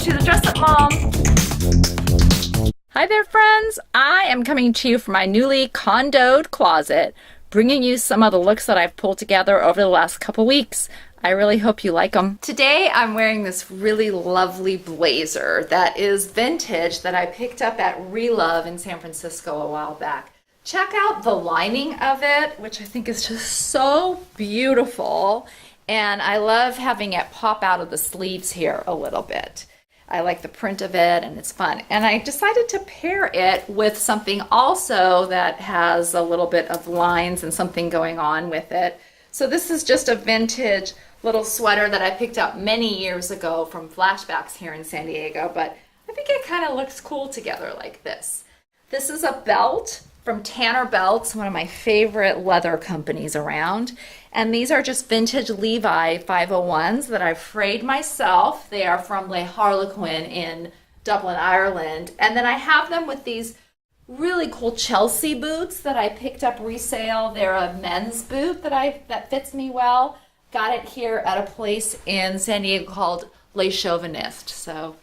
to the Dress Up Mom. Hi there, friends. I am coming to you from my newly condoed closet, bringing you some of the looks that I've pulled together over the last couple weeks. I really hope you like them. Today I'm wearing this really lovely blazer that is vintage that I picked up at ReLove in San Francisco a while back. Check out the lining of it, which I think is just so beautiful. And I love having it pop out of the sleeves here a little bit. I like the print of it and it's fun. And I decided to pair it with something also that has a little bit of lines and something going on with it. So this is just a vintage little sweater that I picked up many years ago from Flashbacks here in San Diego, but I think it kind of looks cool together like this. This is a belt from Tanner Belts, one of my favorite leather companies around. And these are just vintage Levi 501s that I've frayed myself. They are from Le Harlequin in Dublin, Ireland. And then I have them with these really cool Chelsea boots that I picked up resale. They're a men's boot that fits me well. Got it here at a place in San Diego called Les Chauvinistes. So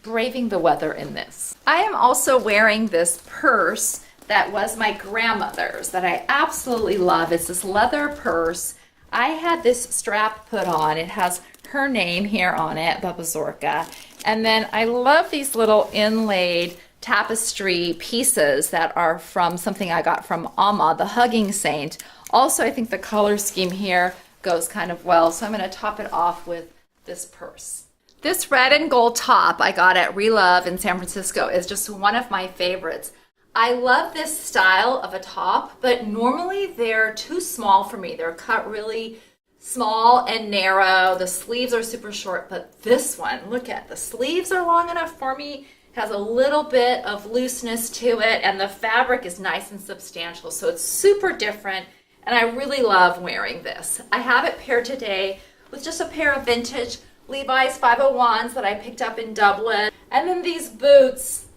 braving the weather in this. I am also wearing this purse that was my grandmother's that I absolutely love. It's this leather purse. I had this strap put on. It has her name here on it, Bubba Zorka. And then I love these little inlaid tapestry pieces that are from something I got from Amma, the Hugging Saint. Also, I think the color scheme here goes kind of well, so I'm going to top it off with this purse. This red and gold top I got at ReLove in San Francisco is just one of my favorites. I love this style of a top, but normally they're too small for me. They're cut really small and narrow. The sleeves are super short, but this one, look at the sleeves are long enough for me. It has a little bit of looseness to it, and the fabric is nice and substantial, so it's super different, and I really love wearing this. I have it paired today with just a pair of vintage Levi's 501s that I picked up in Dublin, and then these boots.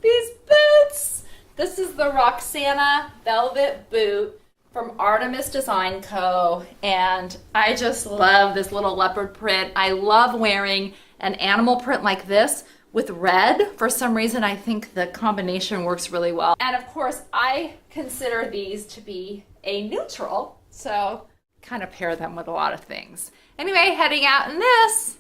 This is the Roxana velvet boot from Artemis Design Co. And I just love this little leopard print. I love wearing an animal print like this with red. For some reason, I think the combination works really well. And of course, I consider these to be a neutral, so kind of pair them with a lot of things. Anyway, heading out in this.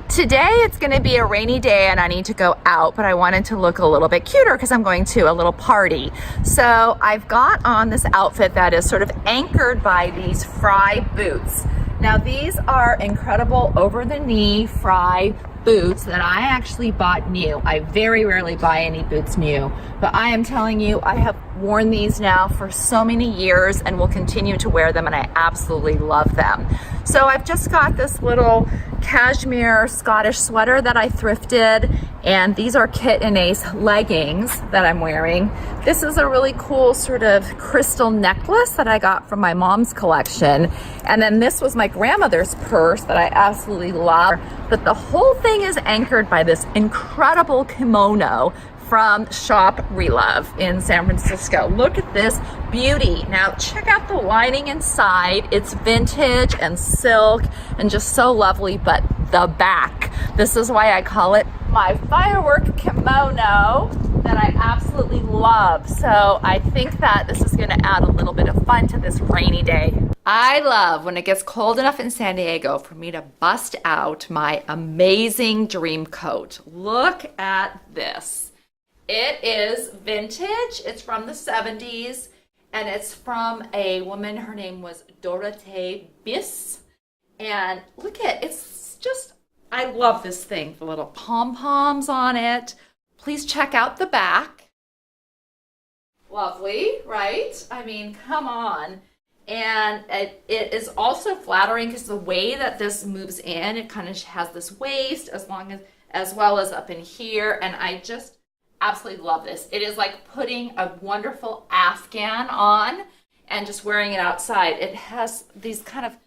Today it's going to be a rainy day and I need to go out, but I wanted to look a little bit cuter because I'm going to a little party. So I've got on this outfit that is sort of anchored by these Frye boots. Now these are incredible over the knee Frye boots that I actually bought new. I very rarely buy any boots new, but I am telling you, I have worn these now for so many years and will continue to wear them, and I absolutely love them. So I've just got this little cashmere Scottish sweater that I thrifted, and these are Kit and Ace leggings that I'm wearing. This is a really cool sort of crystal necklace that I got from my mom's collection, and then this was my grandmother's purse that I absolutely love. But the whole thing is anchored by this incredible kimono from Shop ReLove in San Francisco. Look at this beauty. Now check out the lining inside. It's vintage and silk and just so lovely, but the back. This is why I call it my firework kimono that I absolutely love. So I think that this is gonna add a little bit of fun to this rainy day. I love when it gets cold enough in San Diego for me to bust out my amazing dream coat. Look at this. It is vintage. It's from the 70s, and it's from a woman. Her name was Dorothée Biss. And look at it. It's just, I love this thing. The little pom-poms on it. Please check out the back. Lovely, right? I mean, come on. And it is also flattering because the way that this moves in, it kind of has this waist as well as up in here. And I just absolutely love this. It is like putting a wonderful Afghan on and just wearing it outside. It has these kind of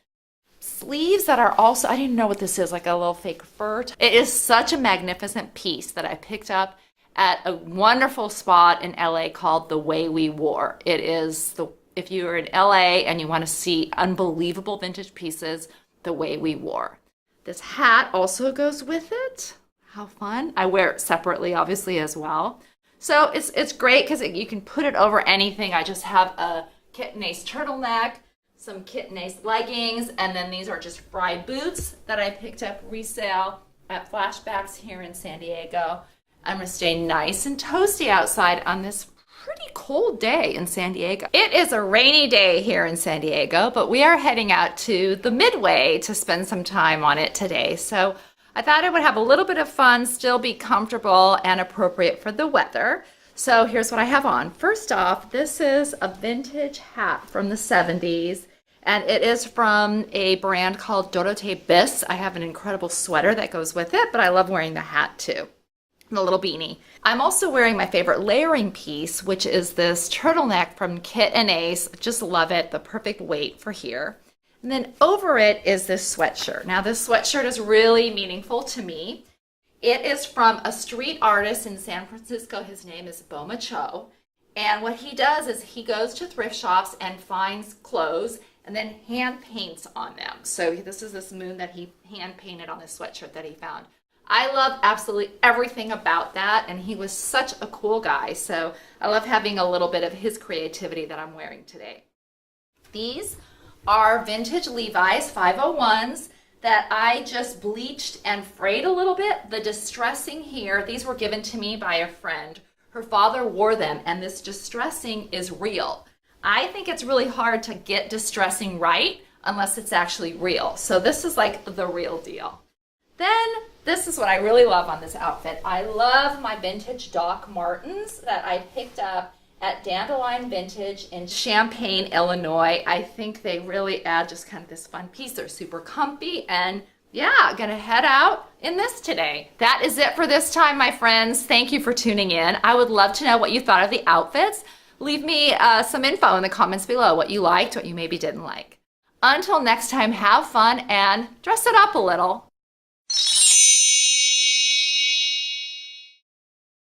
sleeves that are also, I didn't know what this is, like a little fake fur. It is such a magnificent piece that I picked up at a wonderful spot in LA called The Way We Wore. It is if you are in LA and you want to see unbelievable vintage pieces, The Way We Wore. This hat also goes with it. How fun. I wear it separately, obviously, as well. So it's great because you can put it over anything. I just have a Kitten Ace turtleneck, some Kitten Ace leggings, and then these are just Fry boots that I picked up resale at Flashbacks here in San Diego. I'm going to stay nice and toasty outside on this pretty cold day in San Diego. It is a rainy day here in San Diego, but we are heading out to the Midway to spend some time on it today. So I thought I would have a little bit of fun, still be comfortable and appropriate for the weather. So here's what I have on. First off, this is a vintage hat from the 70s, and it is from a brand called Dorothée Biss. I have an incredible sweater that goes with it, but I love wearing the hat too, the little beanie. I'm also wearing my favorite layering piece, which is this turtleneck from Kitten Ace. Just love it, the perfect weight for here. And then over it is this sweatshirt. Now this sweatshirt is really meaningful to me. It is from a street artist in San Francisco. His name is Boma Cho. And what he does is he goes to thrift shops and finds clothes and then hand paints on them. So this is this moon that he hand painted on this sweatshirt that he found. I love absolutely everything about that, and he was such a cool guy. So I love having a little bit of his creativity that I'm wearing today. These are vintage Levi's 501s that I just bleached and frayed a little bit. The distressing here, these were given to me by a friend. Her father wore them, and this distressing is real. I think it's really hard to get distressing right unless it's actually real. So this is like the real deal. Then this is what I really love on this outfit. I love my vintage Doc Martens that I picked up at Dandelion Vintage in Champaign, Illinois. I think they really add just kind of this fun piece. They're super comfy, and yeah, gonna head out in this today. That is it for this time, my friends. Thank you for tuning in. I would love to know what you thought of the outfits. Leave me some info in the comments below, what you liked, what you maybe didn't like. Until next time, have fun and dress it up a little.